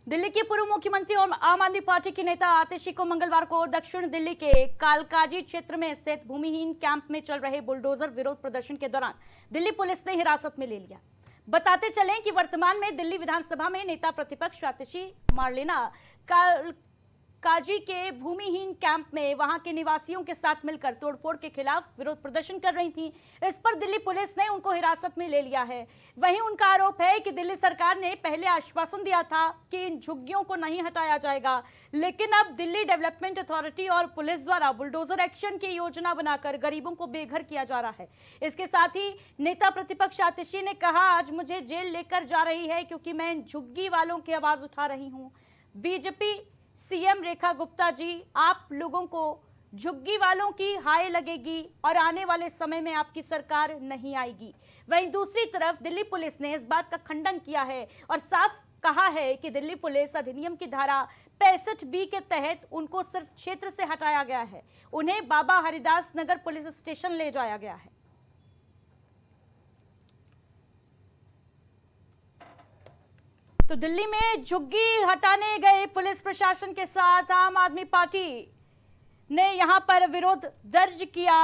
दिल्ली के पूर्व मुख्यमंत्री और आम आदमी पार्टी के नेता आतिशी को मंगलवार को दक्षिण दिल्ली के कालकाजी क्षेत्र में स्थित भूमिहीन कैंप में चल रहे बुलडोजर विरोध प्रदर्शन के दौरान दिल्ली पुलिस ने हिरासत में ले लिया। बताते चलें कि वर्तमान में दिल्ली विधानसभा में नेता प्रतिपक्ष आतिशी मार्लेना काजी के भूमिहीन कैंप में वहां के निवासियों के साथ मिलकर तोड़फोड़ के खिलाफ विरोध प्रदर्शन कर रही थी। इस पर दिल्ली पुलिस ने उनको हिरासत में ले लिया है। वहीं उनका आरोप है कि दिल्ली सरकार ने पहले आश्वासन दिया था कि इन झुग्गियों को नहीं हटाया जाएगा, लेकिन अब दिल्ली डेवलपमेंट अथॉरिटी और पुलिस द्वारा बुलडोजर एक्शन की योजना बनाकर गरीबों को बेघर किया जा रहा है। इसके साथ ही नेता प्रतिपक्ष आतिशी ने कहा, आज मुझे जेल लेकर जा रही है क्योंकि मैं इन झुग्गी वालों की आवाज उठा रही हूँ। बीजेपी सीएम रेखा गुप्ता जी, आप लोगों को झुग्गी वालों की हाय लगेगी और आने वाले समय में आपकी सरकार नहीं आएगी। वहीं दूसरी तरफ दिल्ली पुलिस ने इस बात का खंडन किया है और साफ कहा है कि दिल्ली पुलिस अधिनियम की धारा 65B के तहत उनको सिर्फ क्षेत्र से हटाया गया है, उन्हें बाबा हरिदास नगर पुलिस स्टेशन ले जाया गया है। तो दिल्ली में झुग्गी हटाने गए पुलिस प्रशासन के साथ आम आदमी पार्टी ने यहां पर विरोध दर्ज किया।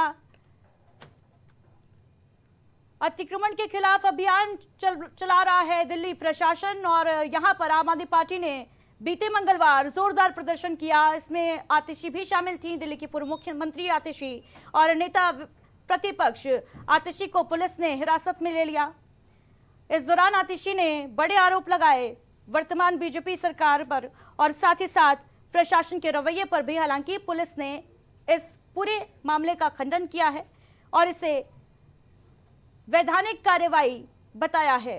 अतिक्रमण के खिलाफ अभियान चला रहा है दिल्ली प्रशासन और यहां पर आम आदमी पार्टी ने बीते मंगलवार जोरदार प्रदर्शन किया। इसमें आतिशी भी शामिल थी। दिल्ली की पूर्व मुख्यमंत्री आतिशी और नेता प्रतिपक्ष आतिशी को पुलिस ने हिरासत में ले लिया। इस दौरान आतिशी ने बड़े आरोप लगाए वर्तमान बीजेपी सरकार पर और साथ ही साथ प्रशासन के रवैये पर भी। हालांकि पुलिस ने इस पूरे मामले का खंडन किया है और इसे वैधानिक कार्रवाई बताया है।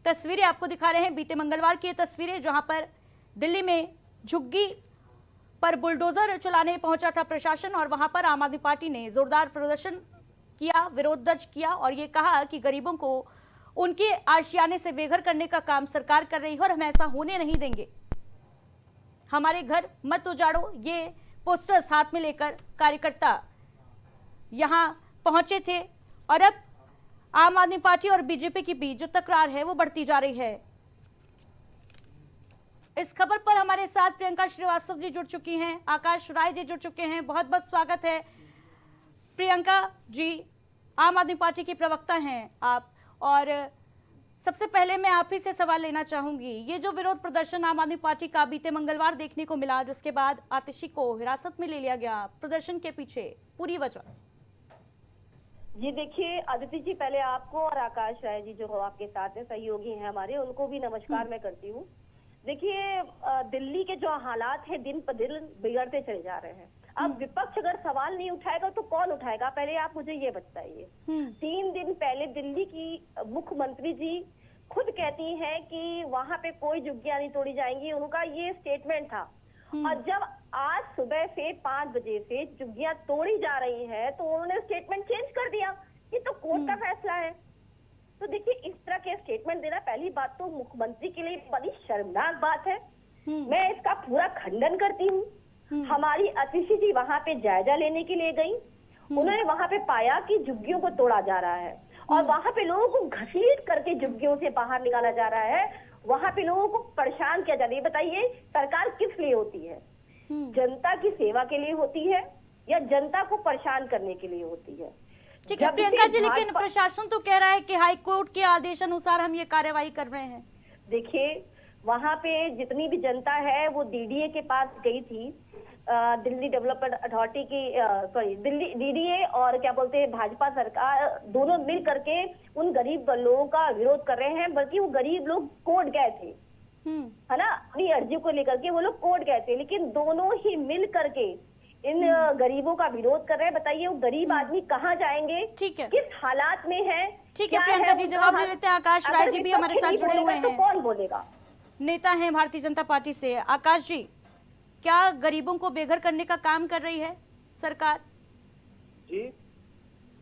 तस्वीरें आपको दिखा रहे हैं, बीते मंगलवार की ये तस्वीरें जहां पर दिल्ली में झुग्गी पर बुलडोजर चलाने पहुंचा था प्रशासन और वहां पर आम आदमी पार्टी ने जोरदार प्रदर्शन किया, विरोध दर्ज किया और ये कहा कि गरीबों को उनके आशियाने से बेघर करने का काम सरकार कर रही है और हम ऐसा होने नहीं देंगे। हमारे घर मत उजाड़ो, ये पोस्टर्स हाथ में लेकर कार्यकर्ता यहां पहुंचे थे और अब आम आदमी पार्टी और बीजेपी के बीच जो तकरार है वो बढ़ती जा रही है। इस खबर पर हमारे साथ प्रियंका श्रीवास्तव जी जुड़ चुकी हैं, आकाश राय जी जुड़ चुके हैं। बहुत बहुत स्वागत है प्रियंका जी, आम आदमी पार्टी की प्रवक्ता हैं आप। और सबसे पहले मैं आप ही से सवाल लेना चाहूंगी, ये जो विरोध प्रदर्शन आम आदमी पार्टी का बीते मंगलवार देखने को मिला, जिसके बाद आतिशी को हिरासत में ले लिया गया, प्रदर्शन के पीछे पूरी वजह? जी देखिए अदिति जी, पहले आपको और आकाश राय जी जो आपके साथ हैं, सहयोगी हैं हमारे, उनको भी नमस्कार मैं करती हूँ। देखिए दिल्ली के जो हालात है दिन पर दिन बिगड़ते चले जा रहे हैं। अब विपक्ष अगर सवाल नहीं उठाएगा तो कौन उठाएगा, पहले आप मुझे ये बताइए। 3 दिन पहले दिल्ली की मुख्यमंत्री जी खुद कहती हैं कि वहां पे कोई झुग्गियां नहीं तोड़ी जाएंगी, उनका ये स्टेटमेंट था। और जब आज सुबह से 5 बजे से झुग्गियां तोड़ी जा रही है तो उन्होंने स्टेटमेंट चेंज कर दिया। ये तो कोर्ट का फैसला है। तो देखिए इस तरह के स्टेटमेंट देना, पहली बात तो मुख्यमंत्री के लिए बड़ी शर्मनाक बात है। मैं इसका पूरा खंडन करती हूँ। हमारी आतिशी जी वहां पे जायजा लेने के लिए गई, उन्होंने वहां पे पाया कि झुग्गियों को तोड़ा जा रहा है और वहां पे लोगों को घसीट करके झुग्गियों से बाहर निकाला जा रहा है, वहां पे लोगों को परेशान किया जा रहा है। बताइए सरकार किस लिए होती है? जनता की सेवा के लिए होती है या जनता को परेशान करने के लिए होती है? ठीक है प्रियंका जी, लेकिन प्रशासन तो कह रहा है कि हाई कोर्ट के आदेश अनुसार हम ये कार्रवाई कर रहे हैं। देखिए वहां पे जितनी भी जनता है वो डीडीए के पास गई थी, दिल्ली डेवलपमेंट अथॉरिटी की दिल्ली डीडीए और क्या बोलते हैं भाजपा सरकार दोनों मिल करके उन गरीब लोगों का विरोध कर रहे हैं। बल्कि वो गरीब लोग कोर्ट गए थे, है ना, अपनी अर्जी को लेकर के वो लोग कोर्ट गए थे, लेकिन दोनों ही मिल करके इन गरीबों का विरोध कर रहे हैं। बताइए वो गरीब आदमी कहाँ जाएंगे, ठीक है, किस हालात में है? ठीक है प्रियंका जी, जवाब ले लेते हैं। आकाश राय जी भी हमारे साथ जुड़े हुए हैं, तो कौन बोलेगा? नेता हैं भारतीय जनता पार्टी से। आकाश जी, क्या गरीबों को बेघर करने का काम कर रही है सरकार? जी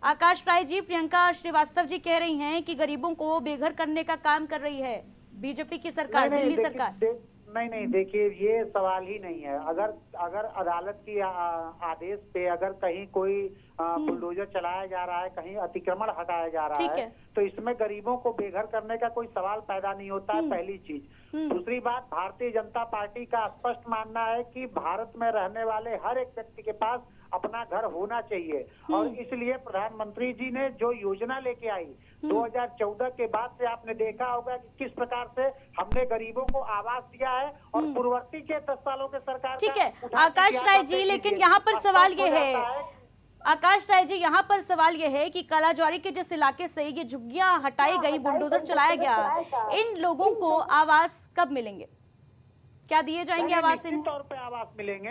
आकाश राय जी, प्रियंका श्रीवास्तव जी कह रही हैं कि गरीबों को बेघर करने का काम कर रही है बीजेपी की सरकार, दिल्ली सरकार। नहीं, देखिए ये सवाल ही नहीं है। अगर अदालत की आदेश पे अगर कहीं कोई बुलडोजर चलाया जा रहा है, कहीं अतिक्रमण हटाया जा रहा ठीक है, है। तो इसमें गरीबों को बेघर करने का कोई सवाल पैदा नहीं होता है, पहली चीज। दूसरी बात, भारतीय जनता पार्टी का स्पष्ट मानना है कि भारत में रहने वाले हर एक व्यक्ति के पास अपना घर होना चाहिए, और इसलिए प्रधानमंत्री जी ने जो योजना लेके आई 2014 के बाद से आपने देखा होगा कि किस प्रकार से हमने गरीबों को आवास दिया है, और पूर्ववर्ती के 10 सालों के सरकार ठीक का है उठा के आकाश दिया राय था, जी, देख लेकिन लीजिए। यहाँ पर सवाल ये स्पष्ट हो है, जाता है आकाश राय जी, यहाँ पर सवाल यह है कि कालाज्वारी के जिस इलाके से ये झुग्गियां हटाई गई, बुलडोजर चलाया गया, इन लोगों को आवास कब मिलेंगे? क्या दिए जाएंगे आवास? निश्चित तौर पे आवास मिलेंगे।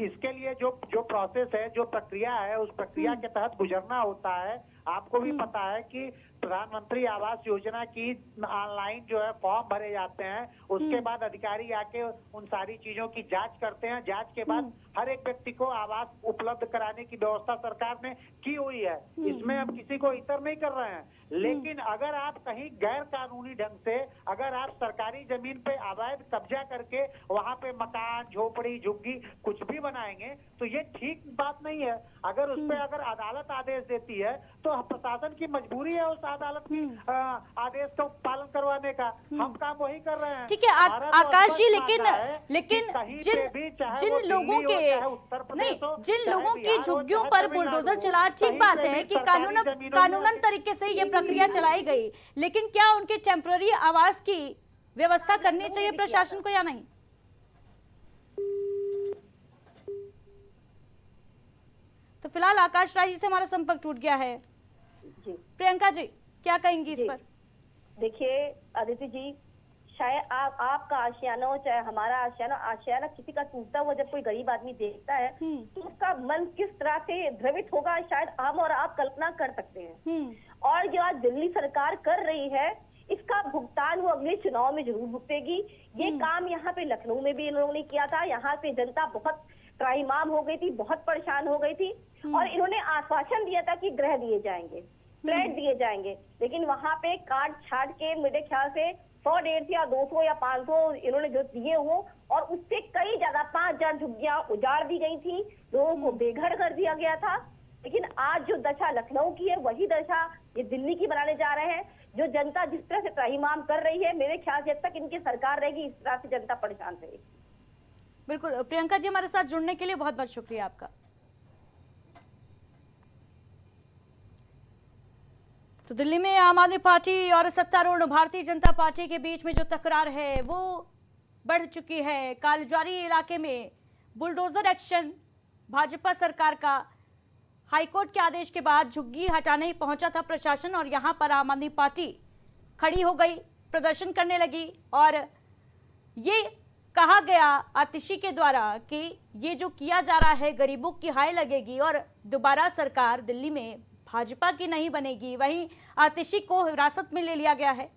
इसके लिए जो प्रोसेस है, जो प्रक्रिया है, उस प्रक्रिया के तहत गुजरना होता है। आपको भी पता है कि प्रधानमंत्री आवास योजना की ऑनलाइन जो है फॉर्म भरे जाते हैं, उसके बाद अधिकारी आके उन सारी चीजों की जांच करते हैं। जांच के बाद हर एक व्यक्ति को आवास उपलब्ध कराने की व्यवस्था सरकार ने की हुई है। इसमें हम किसी को इतर नहीं कर रहे हैं, लेकिन अगर आप कहीं गैर कानूनी ढंग से, अगर आप सरकारी जमीन पे अवैध कब्जा करके वहां पे मकान, झोपड़ी, झुग्गी कुछ भी बनाएंगे, तो ये ठीक बात नहीं है। अगर उस पर अगर अदालत आदेश देती है तो प्रशासन की मजबूरी है उस अदालत की आदेश का पालन करवाने का। हम काम वही कर रहे हैं। ठीक है हमारा तो आकाश जी, स्पष्ट मानना है कि लेकिन कहीं पे जिन भी, चाहे जिन वो लोगों दिल्ली हो, के चाहे उत्तर प्रदेश नहीं, हो, जिन चाहे लोगों की बिहार हो, झुग्गियों चाहे पर तमिलनाडु बुलडोजर हो, चला, ठीक कहीं बात पे है भी कि सरकारी जमीनों में कानूनन तरीके से ये प्रक्रिया चलाई गई, लेकिन क्या उनके टेम्पररी आवास की व्यवस्था करनी चाहिए प्रशासन को या नहीं? तो फिलहाल आकाश राय जी से हमारा संपर्क टूट गया है। जी प्रियंका जी क्या कहेंगी इस जी। पर? देखिए अदिति जी, शायद आपका आशियाना हो चाहे हमारा आशियाना किसी का टूटता हुआ जब कोई गरीब आदमी देखता है तो उसका मन किस तरह से द्रवित होगा, शायद हम और आप कल्पना कर सकते हैं। और जो आज दिल्ली सरकार कर रही है, इसका भुगतान वो अगले चुनाव में जरूर भुगतेगी। ये काम यहाँ पे लखनऊ में भी इन लोगों ने किया था। यहाँ पे जनता बहुत त्राहिमाम हो गई थी, बहुत परेशान हो गई थी, और इन्होंने आश्वासन दिया था कि गृह दिए जाएंगे, फ्लैट दिए जाएंगे, लेकिन वहाँ पे काट छाट के मेरे ख्याल से 100, 150 या 200 या 500 इन्होंने जो दिए हो, और उससे कई ज्यादा 5000 झुग्गियां उजाड़ दी गई थी, लोगों को बेघर कर दिया गया था। लेकिन आज जो दशा लखनऊ की है, वही दशा ये दिल्ली की बनाने जा रहे हैं। जो जनता जिस तरह से त्राहिमाम कर रही है, मेरे ख्याल से जब तक इनकी सरकार रहेगी, इस तरह से जनता परेशान रहेगी। बिल्कुल प्रियंका जी, हमारे साथ जुड़ने के लिए बहुत बहुत शुक्रिया आपका। तो दिल्ली में आम आदमी पार्टी और सत्तारूढ़ भारतीय जनता पार्टी के बीच में जो तकरार है वो बढ़ चुकी है। कालाज्वारी इलाके में बुलडोजर एक्शन भाजपा सरकार का हाईकोर्ट के आदेश के बाद झुग्गी हटाने पहुंचा था प्रशासन, और यहां पर आम आदमी पार्टी खड़ी हो गई, प्रदर्शन करने लगी, और ये कहा गया आतिशी के द्वारा कि ये जो किया जा रहा है गरीबों की हाय लगेगी और दोबारा सरकार दिल्ली में भाजपा की नहीं बनेगी। वहीं आतिशी को हिरासत में ले लिया गया है